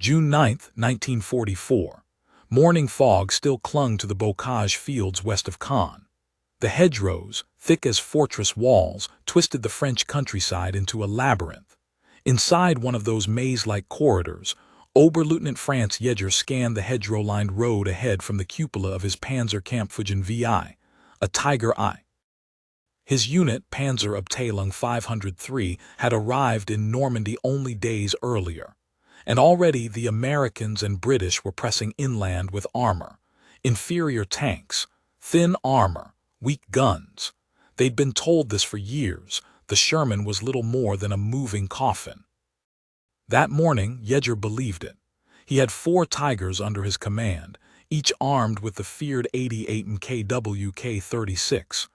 June 9, 1944. Morning fog still clung to the bocage fields west of Caen. The hedgerows, thick as fortress walls, twisted the French countryside into a labyrinth. Inside one of those maze-like corridors, Oberleutnant Franz Jäger scanned the hedgerow-lined road ahead from the cupola of his Panzerkampfwagen VI, a Tiger I. His unit, Panzerabteilung 503, had arrived in Normandy only days earlier, and already the Americans and British were pressing inland with armor, inferior tanks, thin armor, weak guns. They'd been told this for years. The Sherman was little more than a moving coffin. That morning, Jäger believed it. He had 4 Tigers under his command, each armed with the feared 88 MKW K-36.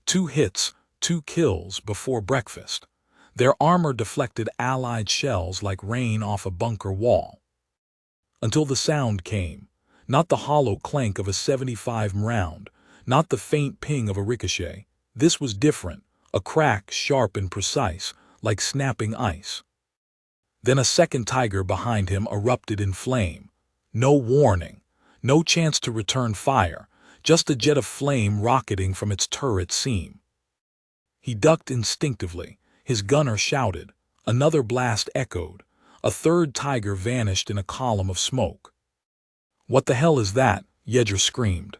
2 hits, 2 kills before breakfast. Their armor deflected Allied shells like rain off a bunker wall. Until the sound came, not the hollow clank of a 75 round, not the faint ping of a ricochet. This was different, a crack sharp and precise, like snapping ice. Then a second Tiger behind him erupted in flame. No warning, no chance to return fire, just a jet of flame rocketing from its turret seam. He ducked instinctively. His gunner shouted. Another blast echoed. A third Tiger vanished in a column of smoke. "What the hell is that?" Jäger screamed.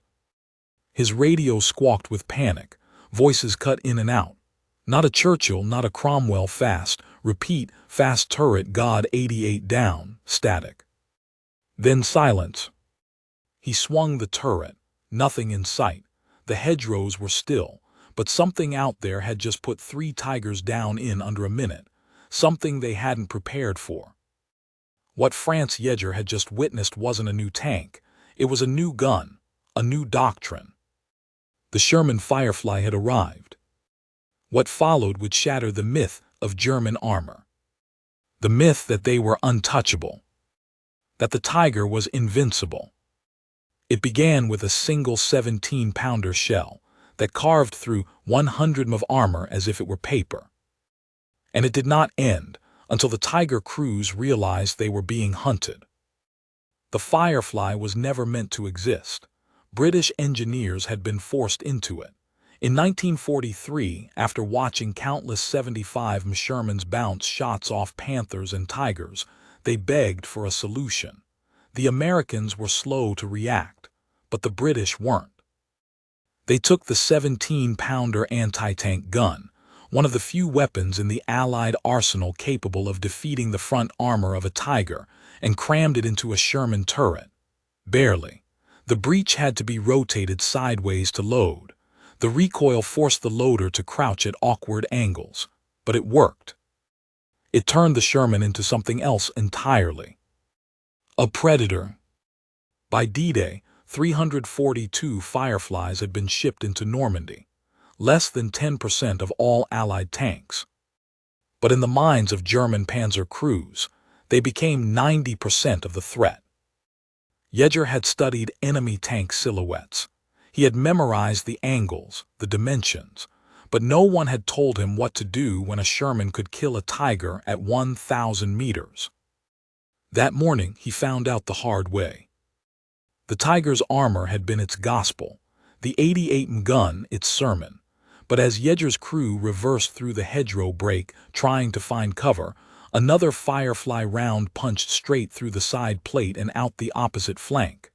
His radio squawked with panic. Voices cut in and out. Not a Churchill, not a Cromwell. Fast. Repeat. Fast turret. God 88 down. Static. Then silence. He swung the turret. Nothing in sight. The hedgerows were still, but something out there had just put 3 Tigers down in under a minute, something they hadn't prepared for. What Franz Jäger had just witnessed wasn't a new tank. It was a new gun, a new doctrine. The Sherman Firefly had arrived. What followed would shatter the myth of German armor. The myth that they were untouchable, that the Tiger was invincible. It began with a single 17-pounder shell that carved through 100 of armor as if it were paper. And it did not end until the Tiger crews realized they were being hunted. The Firefly was never meant to exist. British engineers had been forced into it. In 1943, after watching countless 75 Shermans bounce shots off Panthers and Tigers, they begged for a solution. The Americans were slow to react, but the British weren't. They took the 17-pounder anti-tank gun, one of the few weapons in the Allied arsenal capable of defeating the front armor of a Tiger, and crammed it into a Sherman turret. Barely. The breech had to be rotated sideways to load. The recoil forced the loader to crouch at awkward angles, but it worked. It turned the Sherman into something else entirely. A predator. By D-Day, 342 Fireflies had been shipped into Normandy, less than 10% of all Allied tanks. But in the minds of German panzer crews, they became 90% of the threat. Jäger had studied enemy tank silhouettes. He had memorized the angles, the dimensions, but no one had told him what to do when a Sherman could kill a Tiger at 1,000 meters. That morning, he found out the hard way. The Tiger's armor had been its gospel, the 88 gun its sermon. But as Jäger's crew reversed through the hedgerow break, trying to find cover, another Firefly round punched straight through the side plate and out the opposite flank.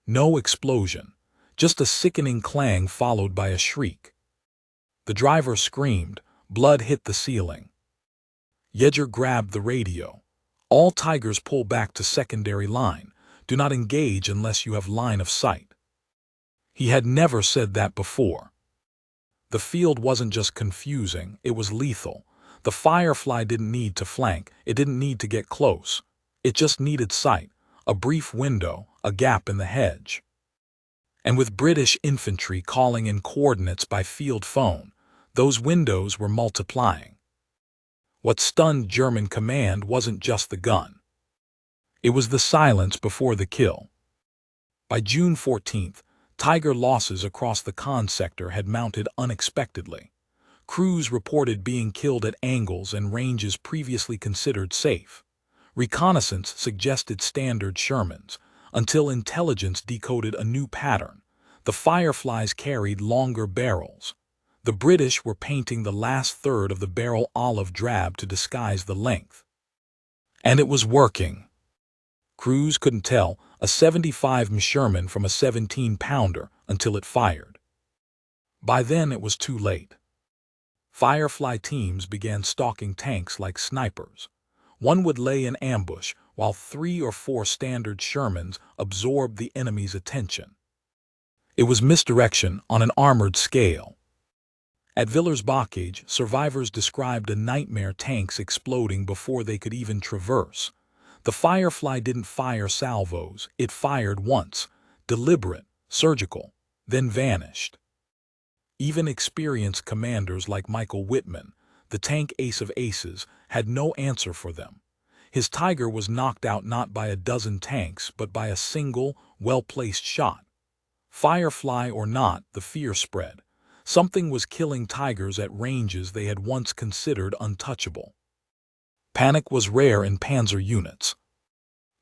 No explosion, just a sickening clang followed by a shriek. The driver screamed. Blood hit the ceiling. Jäger grabbed the radio. "All Tigers pull back to secondary line. Do not engage unless you have line of sight." He had never said that before. The field wasn't just confusing, it was lethal. The Firefly didn't need to flank, it didn't need to get close. It just needed sight, a brief window, a gap in the hedge. And with British infantry calling in coordinates by field phone, those windows were multiplying. What stunned German command wasn't just the gun. It was the silence before the kill. By June 14th, Tiger losses across the Caen sector had mounted unexpectedly. Crews reported being killed at angles and ranges previously considered safe. Reconnaissance suggested standard Shermans, until intelligence decoded a new pattern. The Fireflies carried longer barrels. The British were painting the last third of the barrel olive drab to disguise the length. And it was working. Crews couldn't tell a 75 Sherman from a 17-pounder until it fired. By then it was too late. Firefly teams began stalking tanks like snipers. One would lay in ambush while 3 or 4 standard Shermans absorbed the enemy's attention. It was misdirection on an armored scale. At Villers-Bocage, survivors described a nightmare, tanks exploding before they could even traverse. The Firefly didn't fire salvos, it fired once, deliberate, surgical, then vanished. Even experienced commanders like Michael Whitman, the tank ace of aces, had no answer for them. His Tiger was knocked out not by a dozen tanks, but by a single, well-placed shot. Firefly or not, the fear spread. Something was killing Tigers at ranges they had once considered untouchable. Panic was rare in panzer units.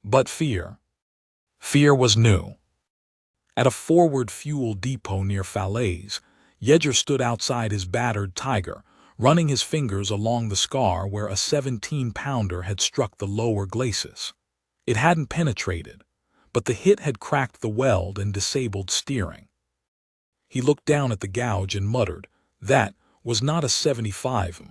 But fear was new. At a forward fuel depot near Falaise, Yeager stood outside his battered Tiger, running his fingers along the scar where a 17-pounder had struck the lower glacis. It hadn't penetrated, but the hit had cracked the weld and disabled steering. He looked down at the gouge and muttered, "That was not a 75.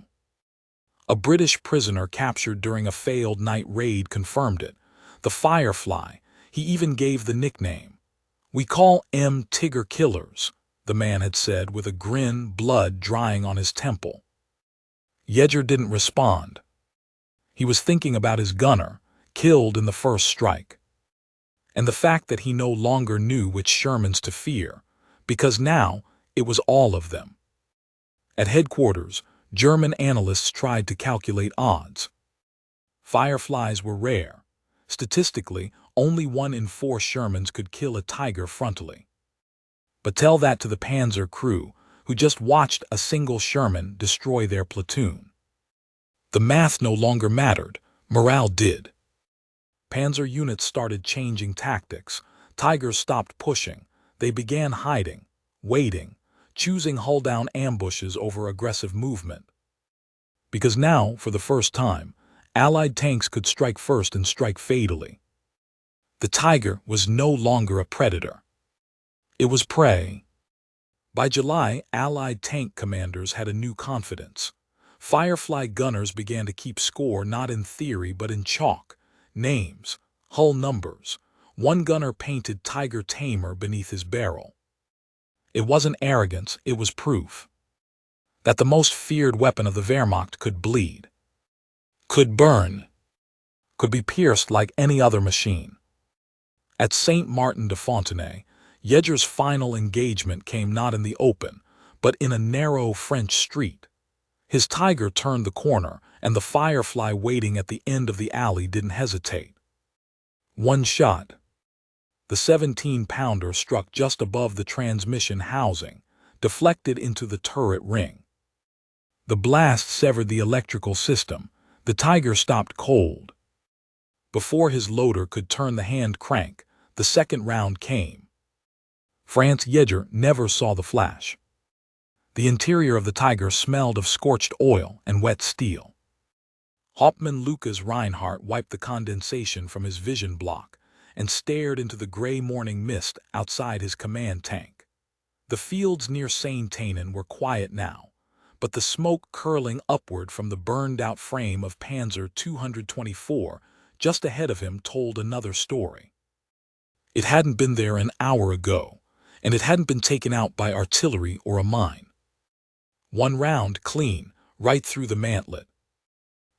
A British prisoner captured during a failed night raid confirmed it. The Firefly, he even gave the nickname. "We call 'em Tigger killers," the man had said with a grin, blood drying on his temple. Yeager didn't respond. He was thinking about his gunner, killed in the first strike. And the fact that he no longer knew which Shermans to fear, because now it was all of them. At headquarters, German analysts tried to calculate odds. Fireflies were rare. Statistically, only 1 in 4 Shermans could kill a Tiger frontally. But tell that to the Panzer crew, who just watched a single Sherman destroy their platoon. The math no longer mattered, morale did. Panzer units started changing tactics. Tigers stopped pushing. They began hiding, waiting, choosing hull-down ambushes over aggressive movement. Because now, for the first time, Allied tanks could strike first and strike fatally. The Tiger was no longer a predator. It was prey. By July, Allied tank commanders had a new confidence. Firefly gunners began to keep score not in theory but in chalk, names, hull numbers. One gunner painted Tiger Tamer beneath his barrel. It wasn't arrogance, it was proof that the most feared weapon of the Wehrmacht could bleed, could burn, could be pierced like any other machine. At Saint Martin de Fontenay, Yeager's final engagement came not in the open, but in a narrow French street. His Tiger turned the corner, and the Firefly waiting at the end of the alley didn't hesitate. One shot. The 17-pounder struck just above the transmission housing, deflected into the turret ring. The blast severed the electrical system. The Tiger stopped cold. Before his loader could turn the hand crank, the second round came. Franz Yeager never saw the flash. The interior of the Tiger smelled of scorched oil and wet steel. Hauptmann Lucas Reinhardt wiped the condensation from his vision block and stared into the gray morning mist outside his command tank. The fields near Saint-Tanin were quiet now, but the smoke curling upward from the burned-out frame of Panzer 224 just ahead of him told another story. It hadn't been there an hour ago, and it hadn't been taken out by artillery or a mine. One round, clean, right through the mantlet.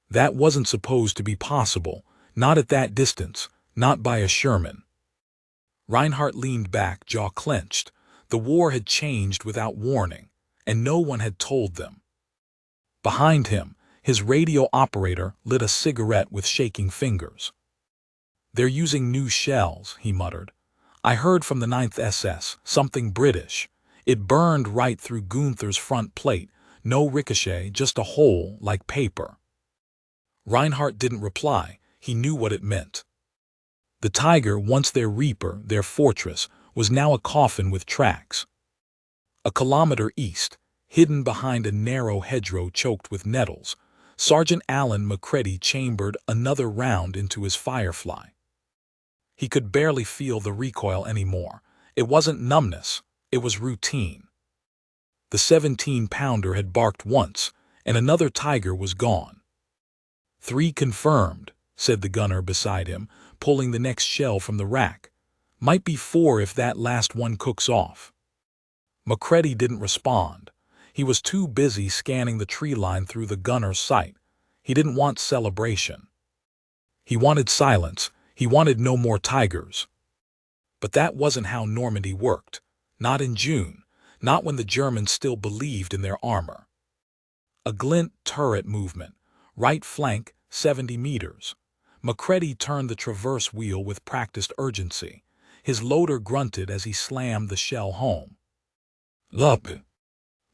That wasn't supposed to be possible, not at that distance, not by a Sherman. Reinhardt leaned back, jaw clenched. The war had changed without warning, and no one had told them. Behind him, his radio operator lit a cigarette with shaking fingers. "They're using new shells," he muttered. "I heard from the 9th SS, something British. It burned right through Gunther's front plate, no ricochet, just a hole like paper." Reinhardt didn't reply. He knew what it meant. The Tiger, once their reaper, their fortress, was now a coffin with tracks. A kilometer east, hidden behind a narrow hedgerow choked with nettles, Sergeant Alan McCready chambered another round into his Firefly. He could barely feel the recoil anymore. It wasn't numbness, it was routine. The 17-pounder had barked once, and another Tiger was gone. 3 confirmed, said the gunner beside him, pulling the next shell from the rack. Might be 4 if that last one cooks off. McCready didn't respond. He was too busy scanning the tree line through the gunner's sight. He didn't want celebration. He wanted silence. He wanted no more Tigers. But that wasn't how Normandy worked. Not in June. Not when the Germans still believed in their armor. A glint turret movement. Right flank, 70 meters. McCready turned the traverse wheel with practiced urgency. His loader grunted as he slammed the shell home. Up!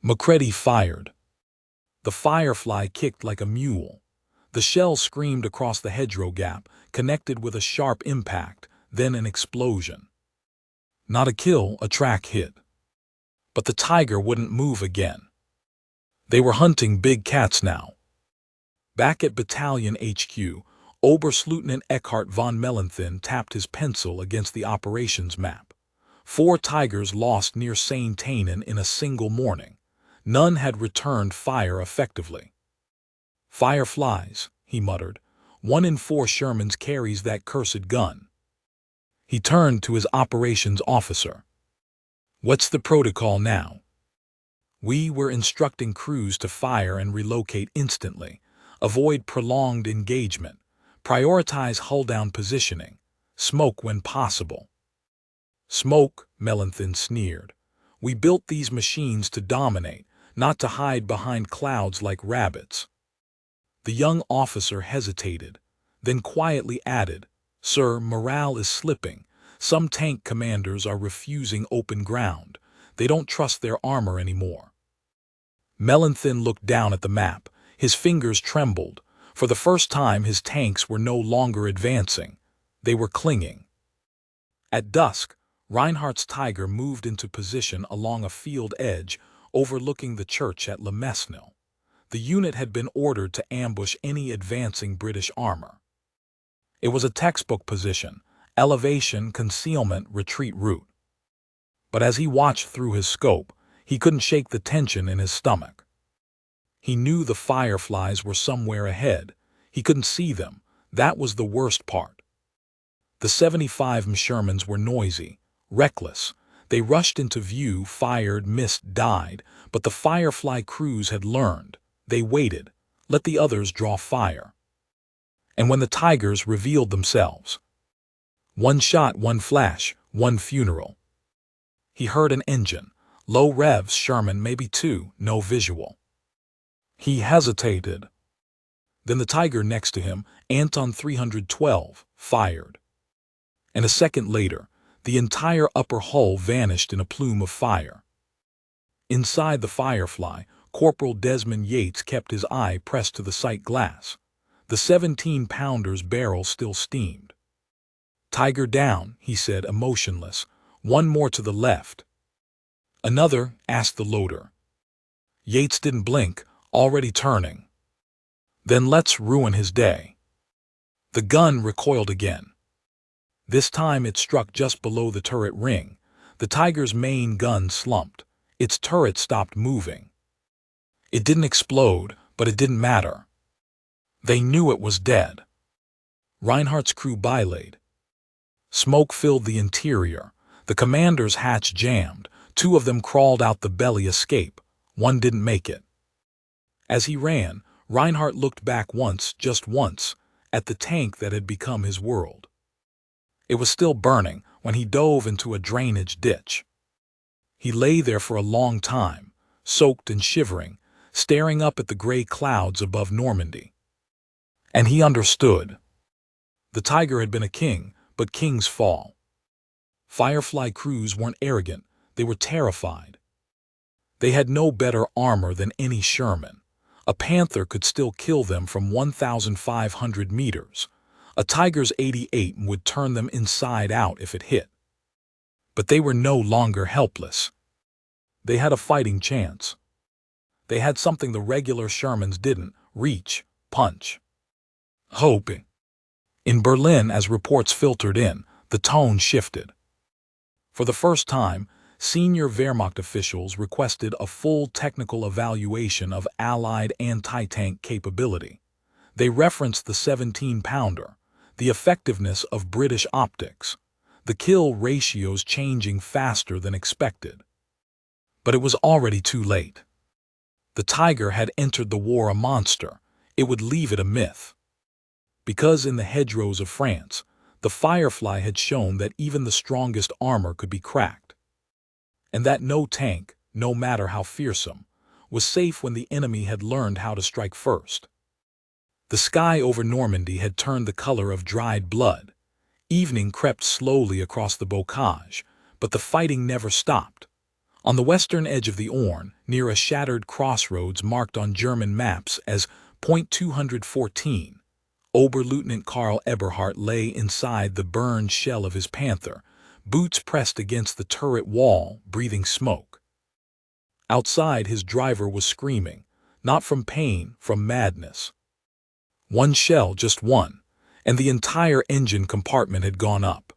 McCready fired. The Firefly kicked like a mule. The shell screamed across the hedgerow gap, connected with a sharp impact, then an explosion. Not a kill, a track hit. But the Tiger wouldn't move again. They were hunting big cats now. Back at Battalion HQ, Oberstleutnant Eckhart von Mellenthin tapped his pencil against the operations map. 4 Tigers lost near Saint-Tanin in a single morning. None had returned fire effectively. Fireflies, he muttered. 1 in 4 Shermans carries that cursed gun. He turned to his operations officer. What's the protocol now? We were instructing crews to fire and relocate instantly. Avoid prolonged engagement. Prioritize hull-down positioning. Smoke when possible. Smoke, Mellenthin sneered. We built these machines to dominate, not to hide behind clouds like rabbits. The young officer hesitated, then quietly added, Sir, morale is slipping. Some tank commanders are refusing open ground. They don't trust their armor anymore. Mellenthin looked down at the map. His fingers trembled. For the first time, his tanks were no longer advancing. They were clinging. At dusk, Reinhardt's Tiger moved into position along a field edge overlooking the church at Le Mesnil. The unit had been ordered to ambush any advancing British armor. It was a textbook position, elevation, concealment, retreat route. But as he watched through his scope, he couldn't shake the tension in his stomach. He knew the Fireflies were somewhere ahead. He couldn't see them. That was the worst part. The 75 Shermans were noisy, reckless. They rushed into view, fired, missed, died, but the Firefly crews had learned. They waited, let the others draw fire. And when the Tigers revealed themselves, 1 shot, 1 flash, 1 funeral. He heard an engine, low revs, Sherman, maybe 2, no visual. He hesitated. Then the Tiger next to him, Anton 312, fired. And a second later, the entire upper hull vanished in a plume of fire. Inside the Firefly, Corporal Desmond Yates kept his eye pressed to the sight glass. The 17-pounder's barrel still steamed. Tiger down, he said, emotionless. 1 more to the left. Another, asked the loader. Yates didn't blink, already turning. Then let's ruin his day. The gun recoiled again. This time it struck just below the turret ring. The Tiger's main gun slumped. Its turret stopped moving. It didn't explode, but it didn't matter. They knew it was dead. Reinhardt's crew belayed. Smoke filled the interior. The commander's hatch jammed. 2 of them crawled out the belly escape. 1 didn't make it. As he ran, Reinhardt looked back once, just once, at the tank that had become his world. It was still burning when he dove into a drainage ditch. He lay there for a long time, soaked and shivering, staring up at the gray clouds above Normandy. And he understood. The Tiger had been a king, but kings fall. Firefly crews weren't arrogant, they were terrified. They had no better armor than any Sherman. A Panther could still kill them from 1,500 meters. A Tiger's 88 would turn them inside out if it hit. But they were no longer helpless. They had a fighting chance. They had something the regular Shermans didn't: reach, punch. Hoping. In Berlin, as reports filtered in, the tone shifted. For the first time, senior Wehrmacht officials requested a full technical evaluation of Allied anti-tank capability. They referenced the 17-pounder, the effectiveness of British optics, the kill ratios changing faster than expected. But it was already too late. The Tiger had entered the war a monster. It would leave it a myth. Because in the hedgerows of France, the Firefly had shown that even the strongest armor could be cracked, and that no tank, no matter how fearsome, was safe when the enemy had learned how to strike first. The sky over Normandy had turned the color of dried blood. Evening crept slowly across the bocage, but the fighting never stopped. On the western edge of the Orne, near a shattered crossroads marked on German maps as Point 214, Oberleutnant Karl Eberhardt lay inside the burned shell of his Panther, boots pressed against the turret wall, breathing smoke. Outside, his driver was screaming, not from pain, from madness. One shell, just one, and the entire engine compartment had gone up.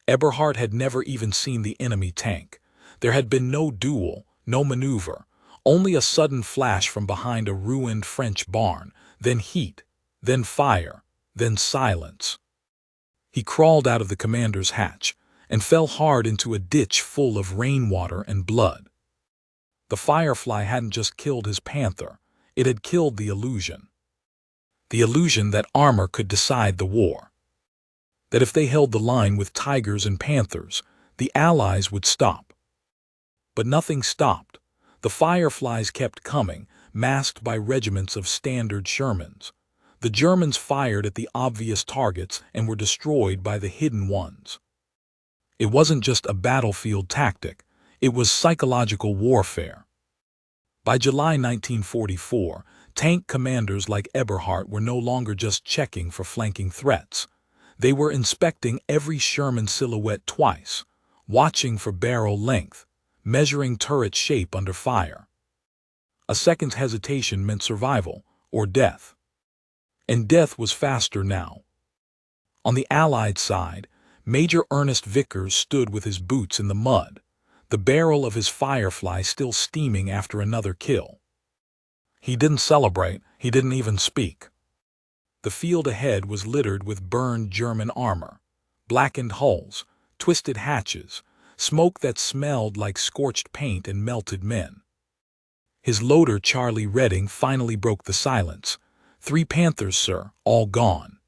Eberhardt had never even seen the enemy tank. There had been no duel, no maneuver, only a sudden flash from behind a ruined French barn, then heat, then fire, then silence. He crawled out of the commander's hatch and fell hard into a ditch full of rainwater and blood. The Firefly hadn't just killed his Panther, it had killed the illusion. The illusion that armor could decide the war. That if they held the line with Tigers and Panthers, the Allies would stop. But nothing stopped. The Fireflies kept coming, masked by regiments of standard Shermans. The Germans fired at the obvious targets and were destroyed by the hidden ones. It wasn't just a battlefield tactic, it was psychological warfare. By July 1944, tank commanders like Eberhardt were no longer just checking for flanking threats. They were inspecting every Sherman silhouette twice, watching for barrel length, measuring turret shape under fire. A second's hesitation meant survival or death. And death was faster now. On the Allied side, Major Ernest Vickers stood with his boots in the mud, the barrel of his Firefly still steaming after another kill. He didn't celebrate, he didn't even speak. The field ahead was littered with burned German armor, blackened hulls, twisted hatches, smoke that smelled like scorched paint and melted men. His loader, Charlie Redding, finally broke the silence. 3 Panthers, sir, all gone.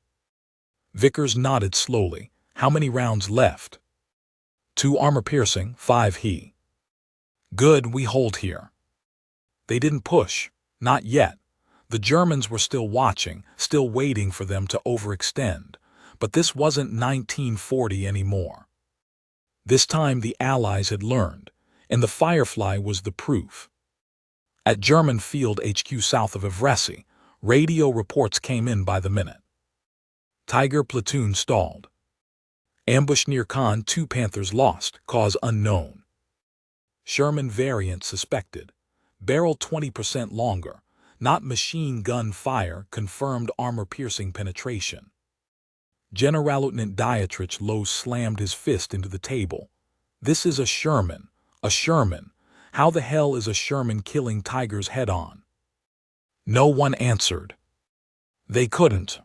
Vickers nodded slowly. How many rounds left? 2 armor-piercing, 5 he. Good, we hold here. They didn't push, not yet. The Germans were still watching, still waiting for them to overextend. But this wasn't 1940 anymore. This time the Allies had learned, and the Firefly was the proof. At German Field HQ south of Ivresy, radio reports came in by the minute. Tiger platoon stalled. Ambush near Caen, 2 Panthers lost, cause unknown. Sherman variant suspected. Barrel 20% longer, not machine gun fire, confirmed armor-piercing penetration. Generalleutnant Dietrich Lowe slammed his fist into the table. This is a Sherman, a Sherman. How the hell is a Sherman killing Tigers head-on? No one answered. They couldn't.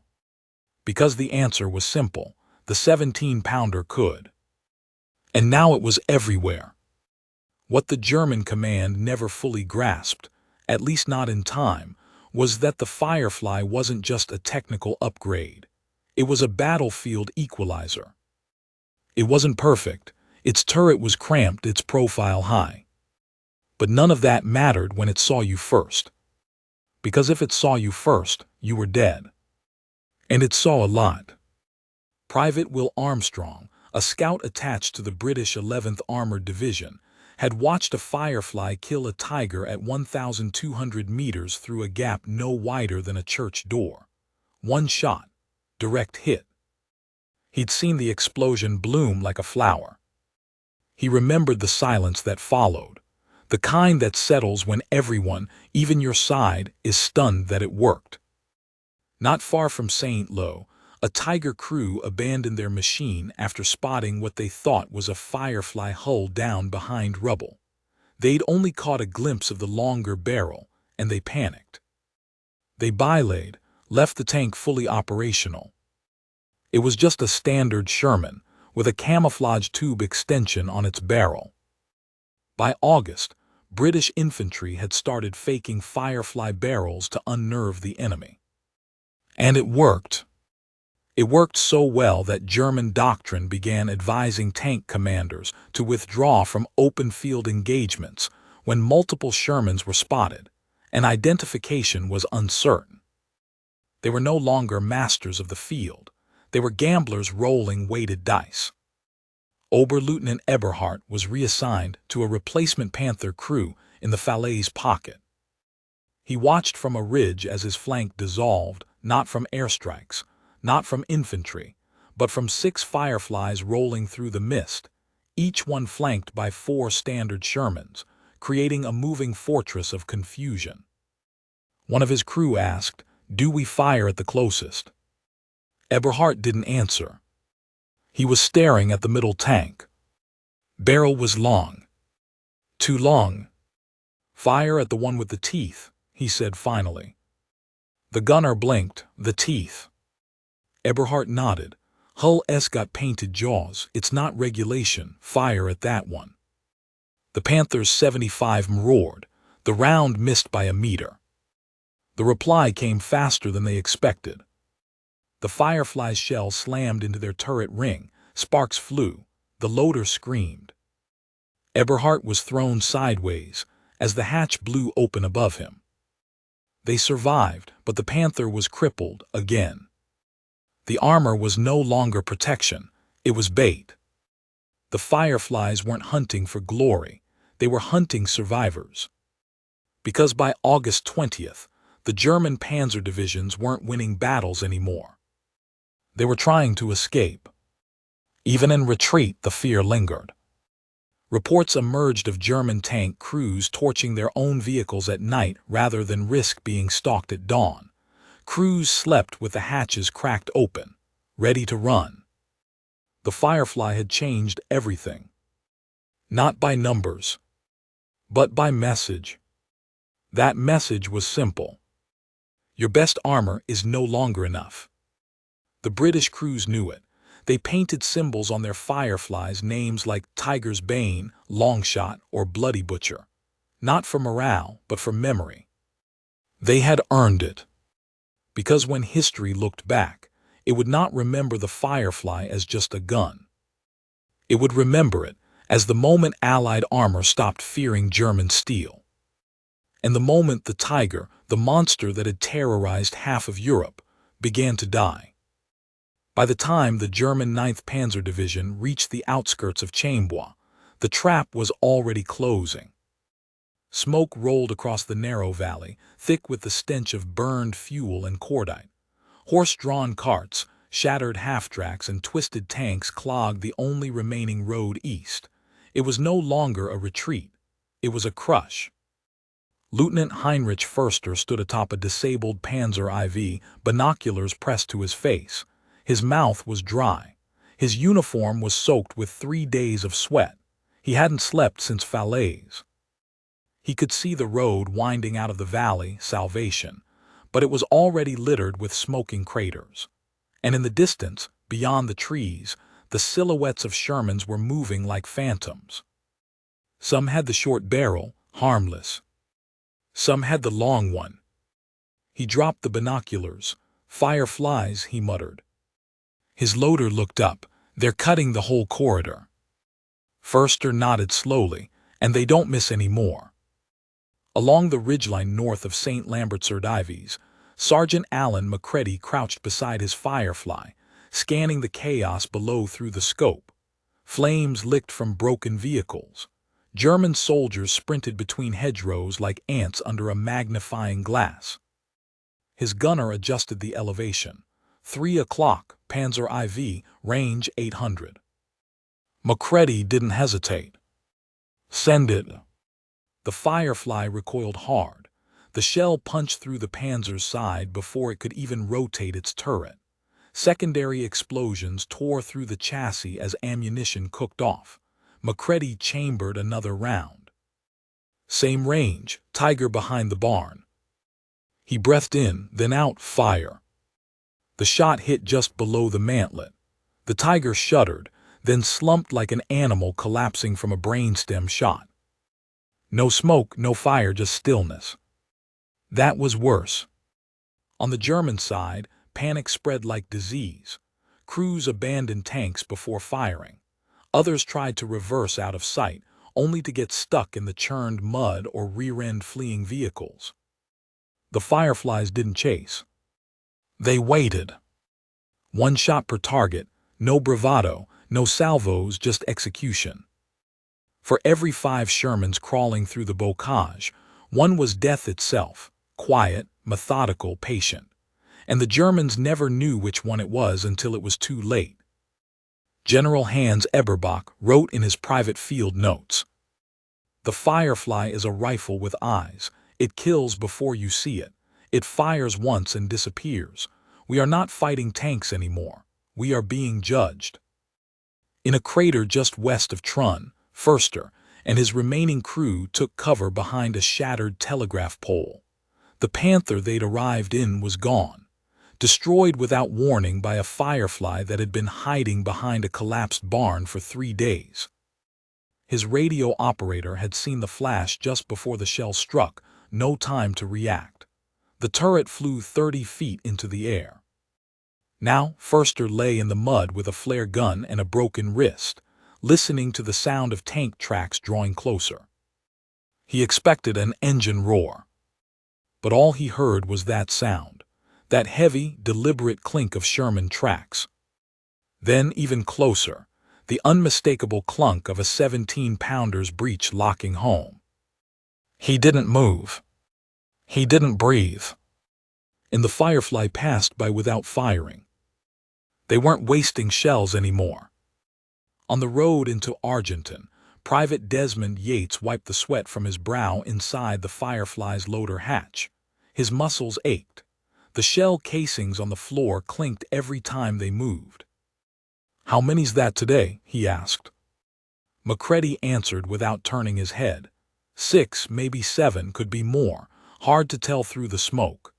Because the answer was simple. The 17-pounder could. And now it was everywhere. What the German command never fully grasped, at least not in time, was that the Firefly wasn't just a technical upgrade. It was a battlefield equalizer. It wasn't perfect. Its turret was cramped, its profile high. But none of that mattered when it saw you first. Because if it saw you first, you were dead. And it saw a lot. Private Will Armstrong, a scout attached to the British 11th Armored Division, had watched a Firefly kill a Tiger at 1,200 meters through a gap no wider than a church door. One shot, direct hit. He'd seen the explosion bloom like a flower. He remembered the silence that followed, the kind that settles when everyone, even your side, is stunned that it worked. Not far from St. Lo, a Tiger crew abandoned their machine after spotting what they thought was a Firefly hull down behind rubble. They'd only caught a glimpse of the longer barrel, and they panicked. They bilayed, left the tank fully operational. It was just a standard Sherman, with a camouflage tube extension on its barrel. By August, British infantry had started faking Firefly barrels to unnerve the enemy. And it worked. It worked so well that German doctrine began advising tank commanders to withdraw from open field engagements when multiple Shermans were spotted, and identification was uncertain. They were no longer masters of the field. They were gamblers rolling weighted dice. Oberleutnant Eberhardt was reassigned to a replacement Panther crew in the Falaise pocket. He watched from a ridge as his flank dissolved, not from airstrikes, not from infantry, but from 6 Fireflies rolling through the mist, each one flanked by 4 standard Shermans, creating a moving fortress of confusion. One of his crew asked, "Do we fire at the closest?" Eberhardt didn't answer. He was staring at the middle tank. Barrel was long. Too long. "Fire at the one with the teeth," he said finally. The gunner blinked. "The teeth." Eberhardt nodded. "Hull-S got painted jaws. It's not regulation. Fire at that one." The Panther's 75 roared. The round missed by a meter. The reply came faster than they expected. The Firefly's shell slammed into their turret ring. Sparks flew. The loader screamed. Eberhardt was thrown sideways as the hatch blew open above him. They survived, but the Panther was crippled again. The armor was no longer protection. It was bait. The Fireflies weren't hunting for glory. They were hunting survivors. Because by August 20th, the German panzer divisions weren't winning battles anymore. They were trying to escape. Even in retreat, the fear lingered. Reports emerged of German tank crews torching their own vehicles at night rather than risk being stalked at dawn. Crews slept with the hatches cracked open, ready to run. The Firefly had changed everything. Not by numbers, but by message. That message was simple. Your best armor is no longer enough. The British crews knew it. They painted symbols on their Fireflies, names like Tiger's Bane, Longshot, or Bloody Butcher. Not for morale, but for memory. They had earned it. Because when history looked back, it would not remember the Firefly as just a gun. It would remember it as the moment Allied armor stopped fearing German steel. And the moment the Tiger, the monster that had terrorized half of Europe, began to die. By the time the German 9th Panzer Division reached the outskirts of Chambois, the trap was already closing. Smoke rolled across the narrow valley, thick with the stench of burned fuel and cordite. Horse-drawn carts, shattered half-tracks, and twisted tanks clogged the only remaining road east. It was no longer a retreat. It was a crush. Lieutenant Heinrich Förster stood atop a disabled Panzer IV, binoculars pressed to his face. His mouth was dry. His uniform was soaked with 3 days of sweat. He hadn't slept since Falaise. He could see the road winding out of the valley, Salvation, but it was already littered with smoking craters. And in the distance, beyond the trees, the silhouettes of Shermans were moving like phantoms. Some had the short barrel, harmless. Some had the long one. He dropped the binoculars. "Fireflies," he muttered. His loader looked up. "They're cutting the whole corridor." Förster nodded slowly, "And they don't miss any more." Along the ridgeline north of St. Lambert-sur-Dives, Sergeant Alan Macready crouched beside his Firefly, scanning the chaos below through the scope. Flames licked from broken vehicles. German soldiers sprinted between hedgerows like ants under a magnifying glass. His gunner adjusted the elevation. 3 o'clock, Panzer IV, range 800. Macready didn't hesitate. Send it. The Firefly recoiled hard. The shell punched through the Panzer's side before it could even rotate its turret. Secondary explosions tore through the chassis as ammunition cooked off. Macready chambered another round. Same range, Tiger behind the barn. He breathed in, then out, fire. The shot hit just below the mantlet. The Tiger shuddered, then slumped like an animal collapsing from a brainstem shot. No smoke, no fire, just stillness. That was worse. On the German side, panic spread like disease. Crews abandoned tanks before firing. Others tried to reverse out of sight, only to get stuck in the churned mud or rear-end fleeing vehicles. The Fireflies didn't chase. They waited. One shot per target, no bravado, no salvos, just execution. For every 5 Shermans crawling through the bocage, one was death itself, quiet, methodical, patient. And the Germans never knew which one it was until it was too late. General Hans Eberbach wrote in his private field notes, "The Firefly is a rifle with eyes. It kills before you see it. It fires once and disappears. We are not fighting tanks anymore. We are being judged." In a crater just west of Trun, Förster and his remaining crew took cover behind a shattered telegraph pole. The Panther they'd arrived in was gone, destroyed without warning by a Firefly that had been hiding behind a collapsed barn for 3 days. His radio operator had seen the flash just before the shell struck, no time to react. The turret flew 30 feet into the air. Now Förster lay in the mud with a flare gun and a broken wrist, listening to the sound of tank tracks drawing closer. He expected an engine roar. But all he heard was that sound, that heavy, deliberate clink of Sherman tracks. Then, even closer, the unmistakable clunk of a 17-pounder's breech locking home. He didn't move. He didn't breathe. And the Firefly passed by without firing. They weren't wasting shells anymore. On the road into Argenton, Private Desmond Yates wiped the sweat from his brow inside the Firefly's loader hatch. His muscles ached. The shell casings on the floor clinked every time they moved. "How many's that today?" he asked. Macready answered without turning his head. 6, maybe 7, could be more, hard to tell through the smoke.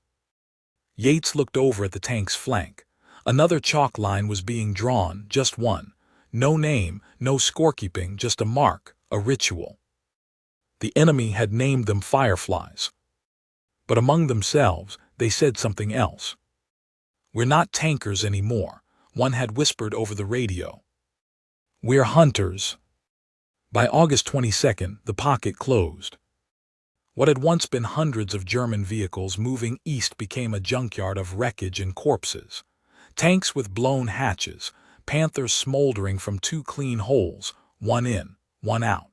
Yates looked over at the tank's flank. Another chalk line was being drawn, just one. No name, no scorekeeping, just a mark, a ritual. The enemy had named them Fireflies. But among themselves, they said something else. "We're not tankers anymore," one had whispered over the radio. "We're hunters." By August 22nd, the pocket closed. What had once been hundreds of German vehicles moving east became a junkyard of wreckage and corpses. Tanks with blown hatches, Panthers smoldering from 2 clean holes, one in, one out.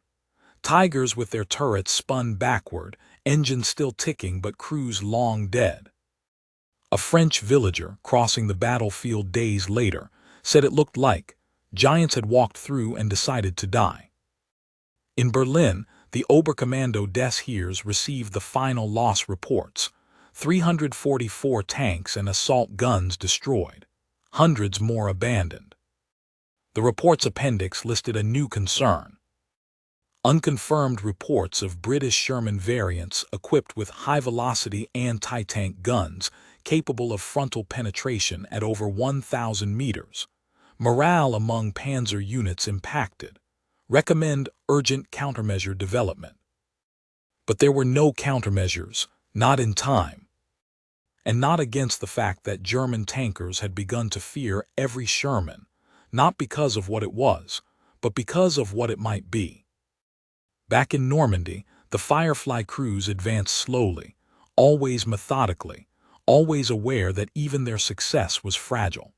Tigers with their turrets spun backward, engines still ticking but crews long dead. A French villager, crossing the battlefield days later, said it looked like giants had walked through and decided to die. In Berlin, the Oberkommando des Heers received the final loss reports: 344 tanks and assault guns destroyed, hundreds more abandoned. The report's appendix listed a new concern: unconfirmed reports of British Sherman variants equipped with high-velocity anti-tank guns capable of frontal penetration at over 1,000 meters. Morale among Panzer units impacted. Recommend urgent countermeasure development. But there were no countermeasures, not in time. And not against the fact that German tankers had begun to fear every Sherman, not because of what it was, but because of what it might be. Back in Normandy, the Firefly crews advanced slowly, always methodically, always aware that even their success was fragile.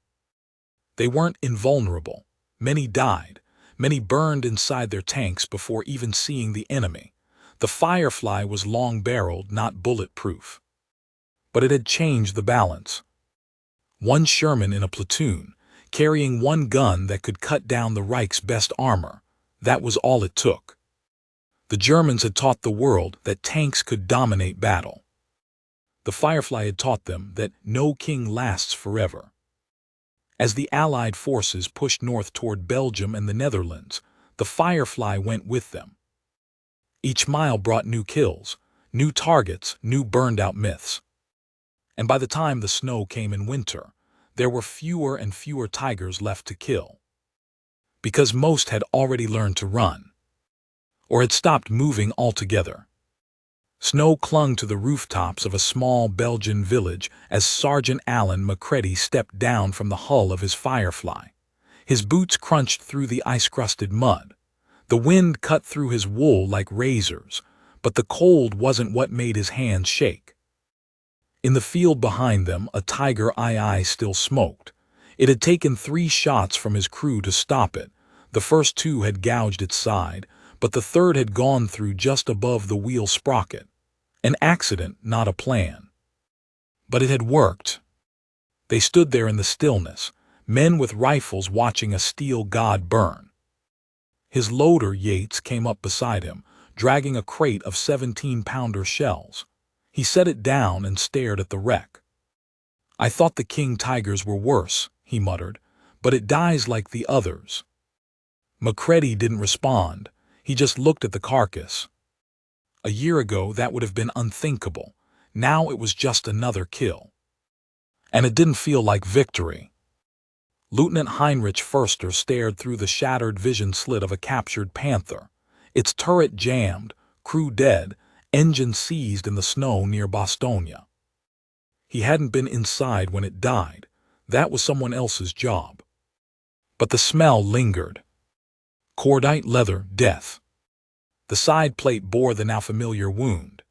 They weren't invulnerable. Many died. Many burned inside their tanks before even seeing the enemy. The Firefly was long-barreled, not bulletproof. But it had changed the balance. One Sherman in a platoon, carrying one gun that could cut down the Reich's best armor. That was all it took. The Germans had taught the world that tanks could dominate battle. The Firefly had taught them that no king lasts forever. As the Allied forces pushed north toward Belgium and the Netherlands, the Firefly went with them. Each mile brought new kills, new targets, new burned-out myths. And by the time the snow came in winter, there were fewer and fewer tigers left to kill. Because most had already learned to run, or had stopped moving altogether. Snow clung to the rooftops of a small Belgian village as Sergeant Alan Macready stepped down from the hull of his Firefly. His boots crunched through the ice-crusted mud. The wind cut through his wool like razors, but the cold wasn't what made his hands shake. In the field behind them, a Tiger II still smoked. It had taken 3 shots from his crew to stop it. The first 2 had gouged its side, but the third had gone through just above the wheel sprocket. An accident, not a plan. But it had worked. They stood there in the stillness, men with rifles watching a steel god burn. His loader, Yates, came up beside him, dragging a crate of 17-pounder shells. He set it down and stared at the wreck. "I thought the king tigers were worse," he muttered, "but it dies like the others." Macready didn't respond. He just looked at the carcass. A year ago, that would have been unthinkable. Now it was just another kill. And it didn't feel like victory. Lieutenant Heinrich Förster stared through the shattered vision slit of a captured Panther. Its turret jammed, crew dead, engine seized in the snow near Bastogne. He hadn't been inside when it died. That was someone else's job. But the smell lingered. Cordite leather, death. The side plate bore the now familiar wound,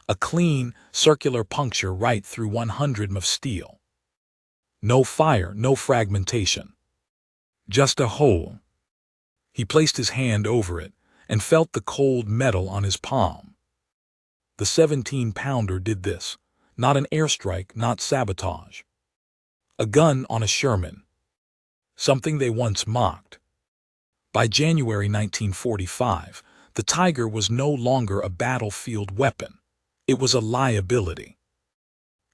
a clean, circular puncture right through 100 mm of steel. No fire, no fragmentation. Just a hole. He placed his hand over it and felt the cold metal on his palm. The 17-pounder did this, not an airstrike, not sabotage. A gun on a Sherman. Something they once mocked. By January 1945, the Tiger was no longer a battlefield weapon. It was a liability.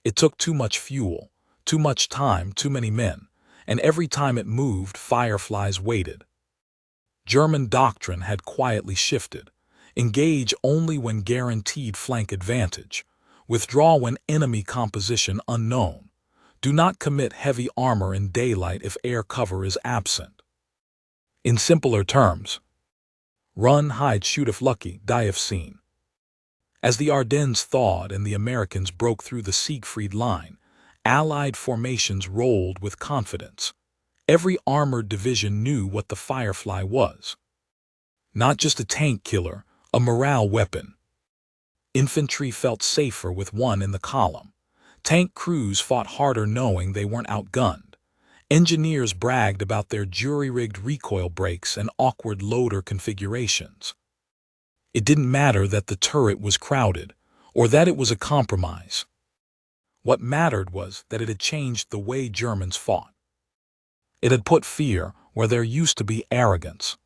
It took too much fuel, too much time, too many men, and every time it moved, Fireflies waited. German doctrine had quietly shifted. Engage only when guaranteed flank advantage. Withdraw when enemy composition unknown. Do not commit heavy armor in daylight if air cover is absent. In simpler terms, run, hide, shoot if lucky, die if seen. As the Ardennes thawed and the Americans broke through the Siegfried Line, Allied formations rolled with confidence. Every armored division knew what the Firefly was. Not just a tank killer, a morale weapon. Infantry felt safer with one in the column. Tank crews fought harder knowing they weren't outgunned. Engineers bragged about their jury-rigged recoil brakes and awkward loader configurations. It didn't matter that the turret was crowded, or that it was a compromise. What mattered was that it had changed the way Germans fought. It had put fear where there used to be arrogance.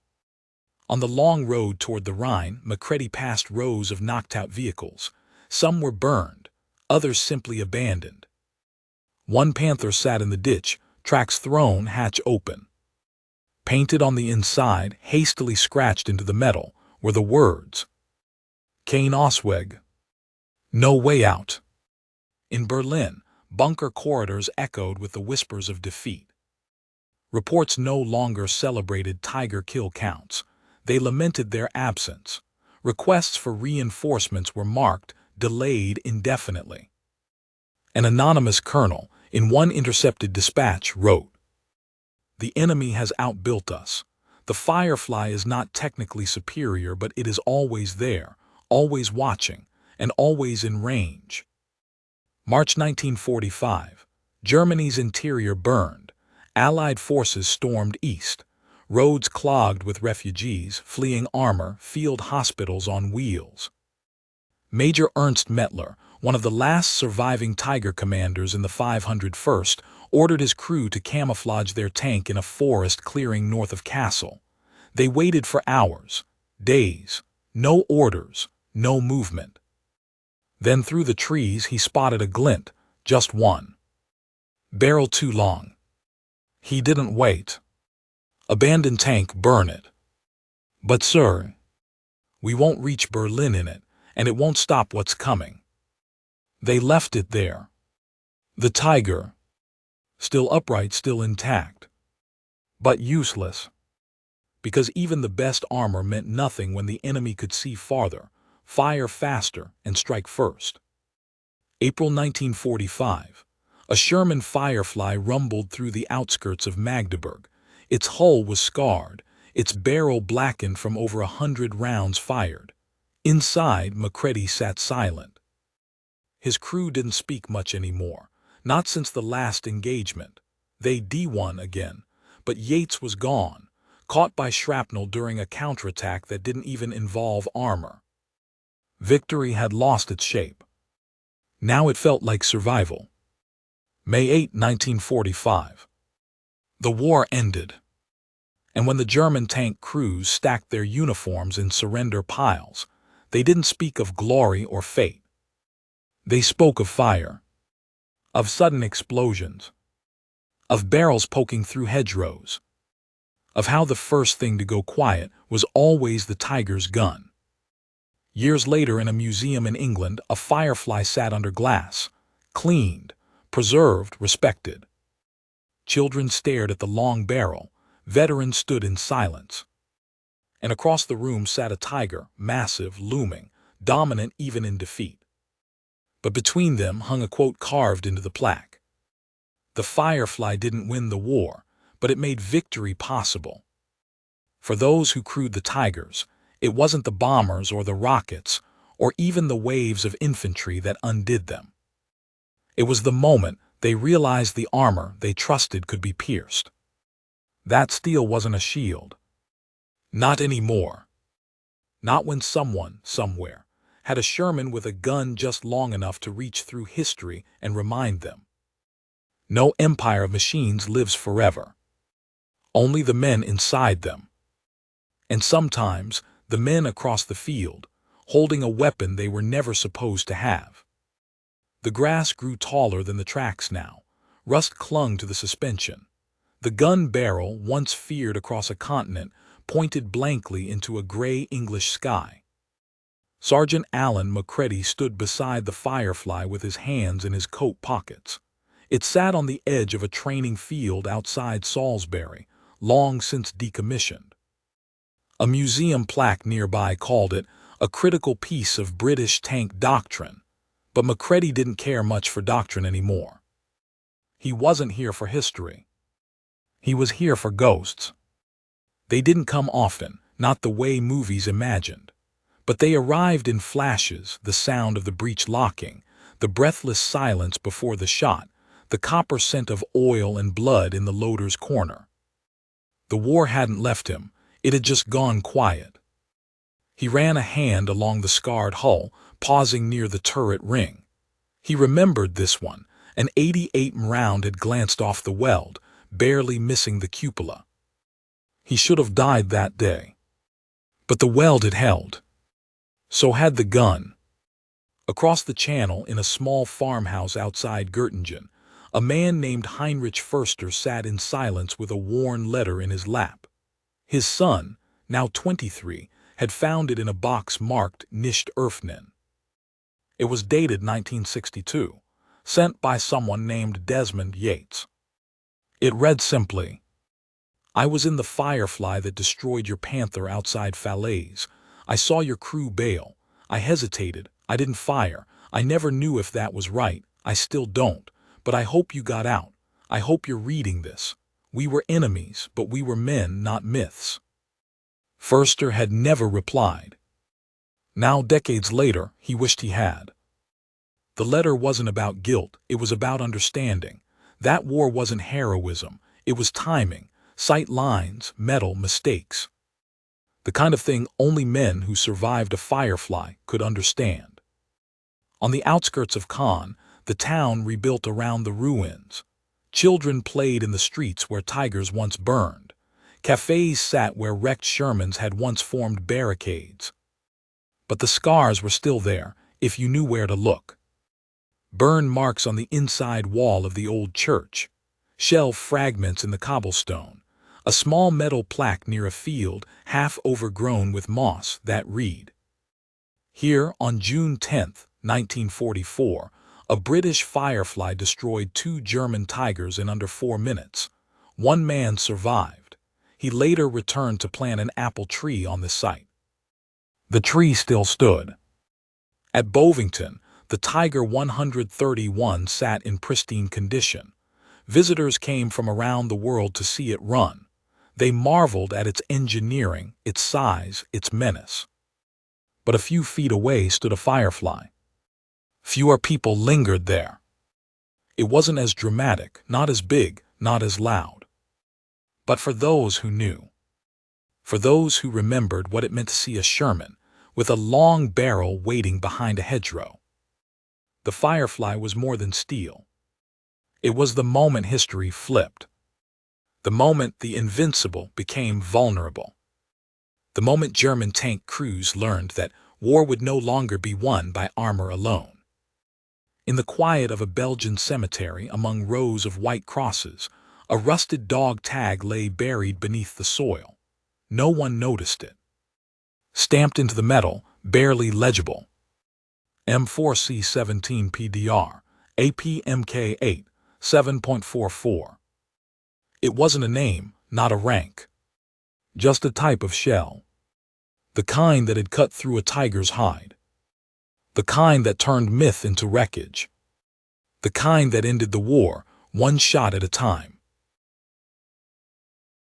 On the long road toward the Rhine, Macready passed rows of knocked-out vehicles. Some were burned, others simply abandoned. One Panther sat in the ditch, tracks thrown, hatch open. Painted on the inside, hastily scratched into the metal, were the words, "Kein Ausweg." No way out. In Berlin, bunker corridors echoed with the whispers of defeat. Reports no longer celebrated Tiger kill counts. They lamented their absence. Requests for reinforcements were marked, delayed indefinitely. An anonymous colonel, in one intercepted dispatch, wrote, "The enemy has outbuilt us. The Firefly is not technically superior, but it is always there, always watching, and always in range." March 1945. Germany's interior burned. Allied forces stormed east. Roads clogged with refugees, fleeing armor, field hospitals on wheels. Major Ernst Mettler, one of the last surviving Tiger commanders in the 501st, ordered his crew to camouflage their tank in a forest clearing north of Castle. They waited for hours, days, no orders, no movement. Then through the trees he spotted a glint, just one. Barrel too long. He didn't wait. Abandoned tank, burn it. But sir, we won't reach Berlin in it, and it won't stop what's coming. They left it there. The Tiger, still upright, still intact, but useless. Because even the best armor meant nothing when the enemy could see farther, fire faster, and strike first. April 1945. A Sherman Firefly rumbled through the outskirts of Magdeburg. Its hull was scarred, its barrel blackened from over 100 rounds fired. Inside, Macready sat silent. His crew didn't speak much anymore, not since the last engagement. They'd D1 again, but Yates was gone, caught by shrapnel during a counterattack that didn't even involve armor. Victory had lost its shape. Now it felt like survival. May 8, 1945. The war ended. And when the German tank crews stacked their uniforms in surrender piles, they didn't speak of glory or fate. They spoke of fire, of sudden explosions, of barrels poking through hedgerows, of how the first thing to go quiet was always the Tiger's gun. Years later, in a museum in England, a Firefly sat under glass, cleaned, preserved, respected. Children stared at the long barrel, veterans stood in silence. And across the room sat a Tiger, massive, looming, dominant even in defeat. But between them hung a quote carved into the plaque. The Firefly didn't win the war, but it made victory possible. For those who crewed the Tigers, it wasn't the bombers or the rockets, or even the waves of infantry that undid them. It was the moment they realized the armor they trusted could be pierced. That steel wasn't a shield. Not anymore. Not when someone, somewhere, had a Sherman with a gun just long enough to reach through history and remind them. No empire of machines lives forever. Only the men inside them. And sometimes, the men across the field, holding a weapon they were never supposed to have. The grass grew taller than the tracks now. Rust clung to the suspension. The gun barrel, once feared across a continent, pointed blankly into a gray English sky. Sergeant Alan Macready stood beside the Firefly with his hands in his coat pockets. It sat on the edge of a training field outside Salisbury, long since decommissioned. A museum plaque nearby called it a critical piece of British tank doctrine, but Macready didn't care much for doctrine anymore. He wasn't here for history. He was here for ghosts. They didn't come often, not the way movies imagined. But they arrived in flashes, the sound of the breech locking, the breathless silence before the shot, the copper scent of oil and blood in the loader's corner. The war hadn't left him, it had just gone quiet. He ran a hand along the scarred hull, pausing near the turret ring. He remembered this one. An .88 round had glanced off the weld, barely missing the cupola. He should have died that day. But the weld had held. So had the gun. Across the channel, in a small farmhouse outside Göttingen, a man named Heinrich Förster sat in silence with a worn letter in his lap. His son, now 23, had found it in a box marked Nicht öffnen. It was dated 1962, sent by someone named Desmond Yates. It read simply, "I was in the Firefly that destroyed your Panther outside Falaise. I saw your crew bail. I hesitated. I didn't fire. I never knew if that was right. I still don't. But I hope you got out. I hope you're reading this. We were enemies, but we were men, not myths." Förster had never replied. Now, decades later, he wished he had. The letter wasn't about guilt, it was about understanding. That war wasn't heroism, it was timing, sight lines, metal, mistakes. The kind of thing only men who survived a Firefly could understand. On the outskirts of Cannes, the town rebuilt around the ruins. Children played in the streets where tigers once burned. Cafes sat where wrecked Shermans had once formed barricades. But the scars were still there, if you knew where to look. Burn marks on the inside wall of the old church, shell fragments in the cobblestone, a small metal plaque near a field half overgrown with moss that read, "Here on June 10, 1944, a British Firefly destroyed 2 German tigers in under 4 minutes. One man survived. He later returned to plant an apple tree on the site." The tree still stood. At Bovington, the Tiger 131 sat in pristine condition. Visitors came from around the world to see it run. They marveled at its engineering, its size, its menace. But a few feet away stood a Firefly. Fewer people lingered there. It wasn't as dramatic, not as big, not as loud. But for those who knew, for those who remembered what it meant to see a Sherman with a long barrel waiting behind a hedgerow. The Firefly was more than steel. It was the moment history flipped. The moment the invincible became vulnerable. The moment German tank crews learned that war would no longer be won by armor alone. In the quiet of a Belgian cemetery among rows of white crosses, a rusted dog tag lay buried beneath the soil. No one noticed it. Stamped into the metal, barely legible. M4C17 PDR, APMK8, 7.44. It wasn't a name, not a rank. Just a type of shell. The kind that had cut through a tiger's hide. The kind that turned myth into wreckage. The kind that ended the war, one shot at a time.